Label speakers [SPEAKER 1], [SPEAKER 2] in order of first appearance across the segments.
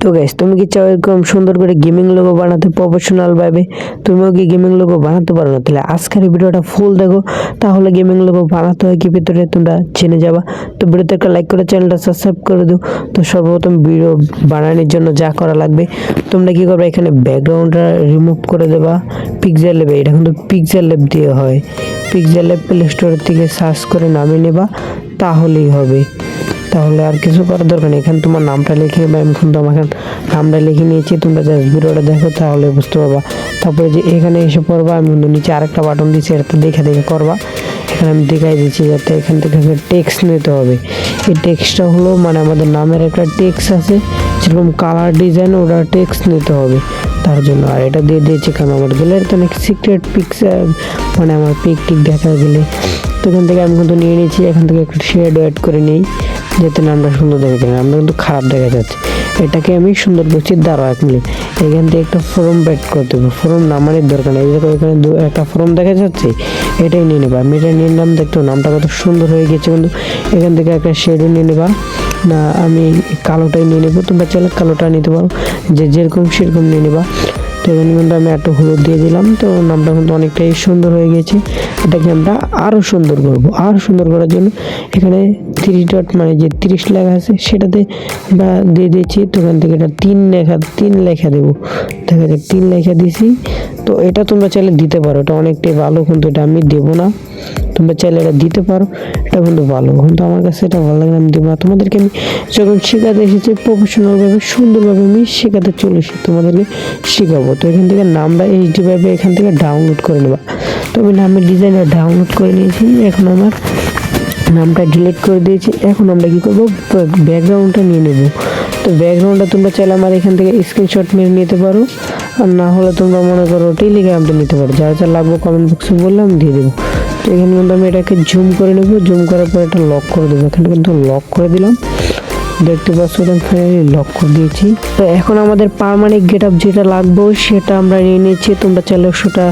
[SPEAKER 1] তো গাইস, তুমি কি চাও এরকম সুন্দর করে গেমিং লোগো বানাতে প্রফেশনাল ভাবে? তুমিও কি গেমিং লোগো বানাতে পারো না? তাহলে আজকের এই ভিডিওটা ফুল দেখো, তাহলে গেমিং লোগো বানাতে হয় কি ভিতরে তোমরা জেনে যাবা। তো ভিডিওতে একটা লাইক করে চ্যানেলটা সাবস্ক্রাইব করে দিও। তো সর্বপ্রথম ভিডিও বানানোর জন্য যা করা লাগবে, তোমরা কি করবে, এখানে ব্যাকগ্রাউন্ডটা রিমুভ করে দেবা। পিক্সেল ল্যাব, এটা কিন্তু পিক্সেল ল্যাব দিয়ে হয়। পিক্সেল ল্যাব প্লে স্টোর থেকে সার্চ করে নামিয়ে নেবা, তাহলেই হবে। তাহলে আর কিছু করার দরকার নেই। এখানে তোমার নামটা লিখে বা আমি কিন্তু আমার নামটা লিখে নিয়েছি, তোমরা জাস্ট ভিডিওটা দেখো তাহলে বুঝতে পারবা। তারপরে যে এখানে এসে পড়বা, আমি কিন্তু নিচে আরেকটা বাটন দিচ্ছি, এটা দেখে করবা। এখানে আমি দেখাই দিচ্ছি যাতে এখান থেকে টেক্সট নিতে হবে। এই টেক্সটটা হলো মানে আমাদের নামের একটা টেক্সট আছে, যেরকম কালার ডিজাইন, ওটা টেক্সট নিতে হবে তার জন্য। আর এটা দিয়ে দিয়েছি কারণ আমার গ্যালারিতে অনেক সিক্রেট পিকচার, মানে আমার পিক টিক দেখা গেলে। তো এখান থেকে আমি কিন্তু নিয়ে নিয়েছি, এখান থেকে একটু শেড অ্যাড করে নিই যাতে নামটা সুন্দর দেখা যায়। নামটা কিন্তু খারাপ দেখা যাচ্ছে, এটাকে আমি সুন্দর করছি। দাঁড়াও 1 মিনিট, এখান থেকে একটা ফর্ম অ্যাড করতে হবে। ফর্ম নামানোর দরকার নেই, দেখো এখানে একটা ফর্ম দেখা যাচ্ছে, এটাই নিয়ে নেবা। আমি এটা নিয়ে নিলাম, দেখতো নামটা কত সুন্দর হয়ে গেছে। কিন্তু এখান থেকে একটা শেডও নিয়ে নেবা। না, আমি কালোটাই নিয়ে নেবো, তোমরা চাইলে কালোটা নিতে পারো, যেরকম সেরকম নিয়ে নেবা। তো এখানে কিন্তু আমি একটু হলুদ দিয়ে দিলাম, তো নামটা কিন্তু অনেকটাই সুন্দর হয়ে গেছে। এটাকে আমরা আরও সুন্দর করব। আরও সুন্দর করার জন্য এখানে 30 ডট মানে যে 30 লেখা আছে সেটাতে আমরা দিয়ে দিয়েছি। তো এখান থেকে এটা 3 লেখা দেবো। দেখা যাক 3 লেখা দিয়েছি। তো এটা তোমরা চাইলে দিতে পারো, এটা অনেকটাই ভালো, কিন্তু এটা আমি দেবো না। তোমরা চাইলে এটা দিতে পারো, এটা কিন্তু ভালো, কিন্তু আমার কাছে এটা ভালো লাগে না, আমি দেবো না। তোমাদেরকে আমি যখন শেখাতে এসেছি প্রফেশনালভাবে সুন্দরভাবে আমি শেখাতে চলে এসেছি, তোমাদেরকে শেখাবো। তো এখান থেকে নামটা এইচডি ভাবে এখান থেকে ডাউনলোড করে নেবা। তো আমি নামের ডিজাইনটা ডাউনলোড করে নিয়েছি, এখন আমার নামটা ডিলিট করে দিয়েছি। এখন আমরা কি করব, ব্যাকগ্রাউন্ডটা নিয়ে নেব। তো ব্যাকগ্রাউন্ডটা তোমরা চাইলে আমার এখান থেকে স্ক্রিনশট মেরে নিতে পারো, আর না হলে তোমরা মনে করো টেলিগ্রামটা নিতে পারো। যা যা লাগবে কমেন্ট বক্সে বললে আমি দিয়ে দেবো। তো এখানে কিন্তু আমি এটাকে জুম করে নেব, জুম করার পর এটা লক করে দেবো। এখানে কিন্তু লক করে দিলাম, দেখতে পাচ্ছ আমি ফাইনালি লক করে দিয়েছি। তো এখন আমাদের পার্মানেন্ট গেটআপ যেটা লাগবে সেটা আমরা নিয়ে নিচ্ছি। তোমরা চাইলে সেটা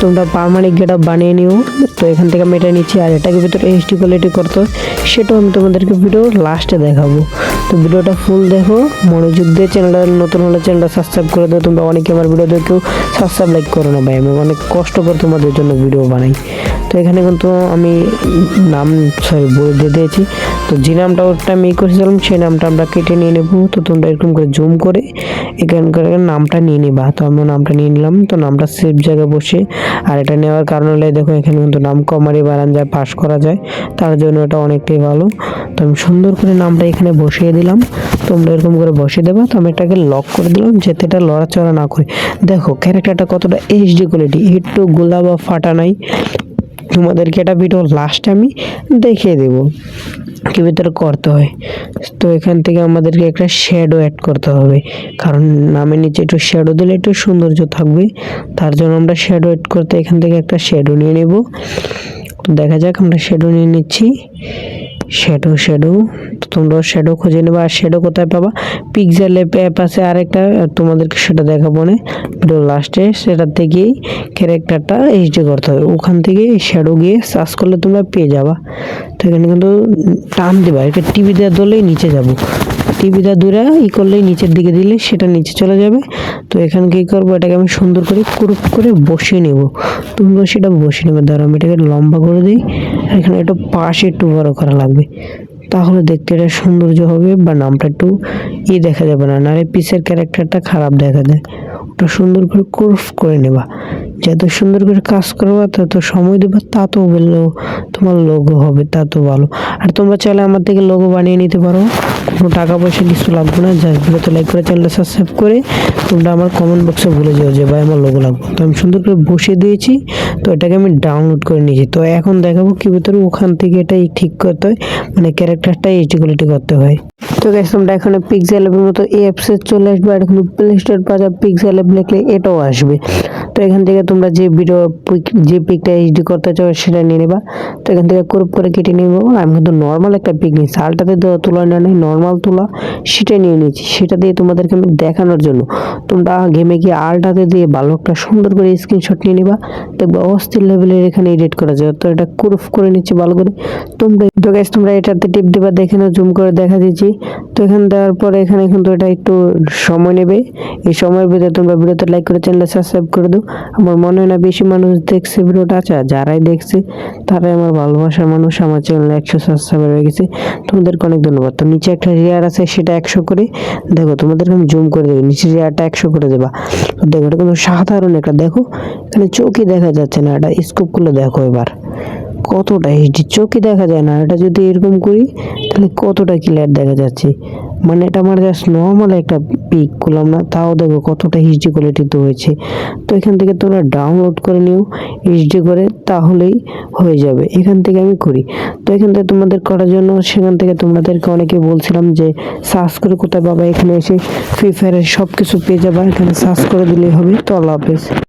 [SPEAKER 1] তোমরা পার্মানেন্ট গেটআপ বানিয়ে নিও। তো এখান থেকে আমি এটা নিচ্ছি, আর এটাকে ভিতরে এইচডি কোয়ালিটি করতে হয় সেটাও আমি তোমাদেরকে ভিডিও লাস্টে দেখাবো। তো ভিডিওটা ফুল দেখো মনোযোগ দিয়ে। চ্যানেলটা নতুন হলে চ্যানেলটা সাবস্ক্রাইব করে দাও। তোমরা অনেকে আমার ভিডিও দেখেও সাবস্ক্রাইব লাইক করো না ভাই, আমি অনেক কষ্ট করে তোমাদের জন্য ভিডিও বানাই। তো এখানে কিন্তু আমি নাম বলে দিয়ে দিয়েছি। তো যে নামটা ওটা আমি করেছিলাম সেই নামটা আমরা কেটে নিয়ে নেব। তো তোমরা এরকম করে জুম করে এখানকার নামটা নিয়ে নিবা। তো আমি নামটা নিয়ে নিলাম। তো নামটা সেভ জায়গায় বসে, আর এটা নেওয়ার কারণ হলে দেখো এখানে কিন্তু নাম কমারি বানান যায়, পাস করা যায়, তার জন্য এটা অনেকটাই ভালো। তো আমি সুন্দর করে নামটা এখানে বসিয়ে দিলাম, তোমরা এরকম করে বসিয়ে দেবা। তো আমি এটাকে লক করে দিলাম যাতে এটা লড়াচড়া না করে। দেখো ক্যারেক্টারটা কতটা এইচডি কোয়ালিটি, একটু গোলা বা ফাটা নাই। তোমাদেরকে এটা ভিডিও লাস্টে আমি দেখিয়ে দেবো কি ভিতরে করতে হয়। তো এখান থেকে আমাদেরকে একটা শ্যাডো অ্যাড করতে হবে, কারণ নামের নিচে একটু শ্যাডো দিলে একটু সৌন্দর্য থাকবে, তার জন্য আমরা শ্যাডো অ্যাড করতে এখান থেকে একটা শ্যাডো নিয়ে নেব। দেখা যাক, আমরা শ্যাডো নিয়ে নিচ্ছি। শ্যাডো তোমরা শ্যাডো খুঁজে নেবা। আর শ্যাডো কোথায় পাবা, পিক্সেল অ্যাপ আছে আরেকটা, তোমাদেরকে সেটা দেখাবো না ভিডিও লাস্টে। সেটা থেকেই ক্যারেক্টারটা এইচডি করতে হবে, ওখান থেকে শ্যাডো গিয়ে সার্চ করলে তোমরা পেয়ে যাবা। তো এখানে কিন্তু টান দেবা, এটা টিভি দেওয়া ধরলেই নিচে যাবো, টিভি দেওয়া দূরে করলেই নিচের দিকে দিলে সেটা নিচে চলে যাবে। তো এখানে কী করবো, এটাকে আমি সুন্দর করে ক্রপ করে বসিয়ে নেব। তোমরা সেটা বসিয়ে নেবে। ধরো আমি এটাকে লম্বা করে দিই, এখানে একটু পাশে একটু বড় করা লাগবে, তাহলে দেখতে এটা সৌন্দর্য হবে, বা নামটা একটু দেখা যাবে না, নাহলে পিসের ক্যারেক্টারটা খারাপ দেখা যায়। ওটা সুন্দর করে ক্রপ করে নেবা। যত সুন্দর করে কাজ করবা তত সময় দেবা, তা তো তোমার লোগো হবে, তা তো ভালো। আর তোমরা চাইলে আমার থেকে লোগো বানিয়ে নিতে পারো, কোনো টাকা পয়সা কিছু লাগবে না। জাস্ট ভিডিওতে লাইক করে চ্যানেলটা সাবস্ক্রাইব করে তোমরা আমার কমেন্ট বক্সে বলে যাও যে ভাই আমার লোগো লাগবে। তো আমি সুন্দর করে বসিয়ে দিয়েছি। তো এটাকে আমি ডাউনলোড করে নিয়েছি। তো এখন দেখাবো কি ভিতরে ওখান থেকে এটাই ঠিক করতে হয়, মানে ক্যারেক্টারটা এইচডি কোয়ালিটি করতে হয়। তো গাইস, তোমরা এখন পিক্সেল অ্যাপের মতো এই অ্যাপসে চলে আসবে, আর এখন প্লে স্টোর পাজা পিক্সেল অ্যাপ লিখলে এটাও আসবে। তো এখান থেকে তোমরা যে ভিডিও যে পিকটা এইচডি করতে চাও সেটা নিয়ে নেবা। তো এখান থেকে ক্রপ করে কেটে নেব। আমি কিন্তু নর্মাল একটা পিক নিয়েছি, আলটাতে তোলা নেই, নর্মাল তোলা সেটা নিয়ে নিয়েছি। সেটা দিয়ে তোমাদেরকে আমি দেখানোর জন্য তোমরা গেমে গিয়ে আলটাতে দিয়ে ভালো একটা সুন্দর করে স্ক্রিনশট নিয়ে নেবা, দেখবা অস্থির লেভেলের এখানে এডিট করা যায়। তো এটা প্রুফ করে নিচ্ছি ভালো করে। তো গাইস তোমরা এটাতে টিপ দিবা, দেখে নাও, জুম করে দেখা দিচ্ছি। তো এখানে দেওয়ার পরে এখানে কিন্তু এটা একটু সময় নেবে। এই সময়ের ভিতরে তোমরা ভিডিওতে লাইক করে চ্যানেলটা সাবস্ক্রাইব করে দাও। আমার মনে হয় না বেশি মানুষ দেখছে ভিডিওটা, আচ্ছা যারাই দেখছে তারাই আমার ভালোবাসার মানুষ। আমার চ্যানেলে 100 সাবস্ক্রাইবার হয়ে গেছে, তোমাদেরকে অনেক ধন্যবাদ। তো নিচে একটা রেয়ার আছে, সেটা 100 করে দেখো, তোমাদেরকে আমি জুম করে দেবো, নিচে রেয়ারটা 100 করে দেবা। তো দেখো এটা কিন্তু সাধারণ একটা, দেখো এখানে চোখই দেখা যাচ্ছে না, এটা স্কোপ করলে দেখো এবার কতটা এইচডি, চোখই দেখা যায় না। এটা যদি এরকম করি তাহলে কতটা ক্লিয়ার দেখা যাচ্ছে। মানে এটা আমার জাস্ট নর্মাল একটা পিক করলাম না, তাও দেখো কতটা এইচডি কোয়ালিটিতে হয়েছে। তো এখান থেকে তোমরা ডাউনলোড করে নিও এইচডি করে, তাহলেই হয়ে যাবে। এখান থেকে আমি করি। তো এখান থেকে তোমাদের করার জন্য সেখান থেকে তোমাদেরকে অনেকে বলছিলাম যে সার্চ করে কোথায় পাবা, এখানে এসে ফ্রি ফায়ারের সব কিছু পেয়ে যাবা, এখানে সার্চ করে দিলেই হবে। তো আল্লাহ হাফেজ।